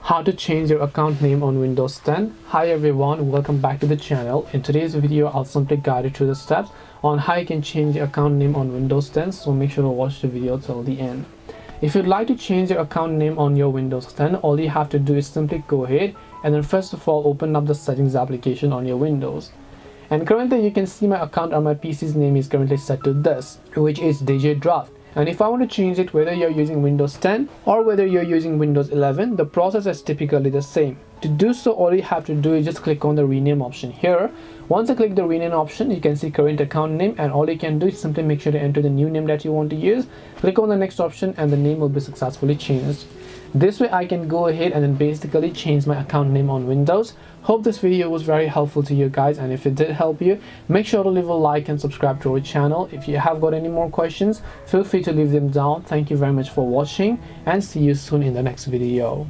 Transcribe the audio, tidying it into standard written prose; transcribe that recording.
How to change your account name on Windows 10. Hi everyone, welcome back to the channel. In today's video, I'll simply guide you through the steps on how you can change your account name on Windows 10, so make sure to watch the video till the end. If you'd like to change your account name on your Windows 10, all you have to do is simply go ahead and then first of all open up the settings application on your Windows. And currently you can see my account on my PC's name is currently set to this, which is DJ Draft. And if I want to change it, whether you're using Windows 10 or whether you're using Windows 11, the process is typically the same. To do so, all you have to do is just click on the rename option here. Once you click the rename option, you can see current account name, and all you can do is simply make sure to enter the new name that you want to use. Click on the next option and the name will be successfully changed. This way I can go ahead and then basically change my account name on Windows. Hope this video was very helpful to you guys, and if it did help you, make sure to leave a like and subscribe to our channel. If you have got any more questions, feel free to leave them down. Thank you very much for watching and see you soon in the next video.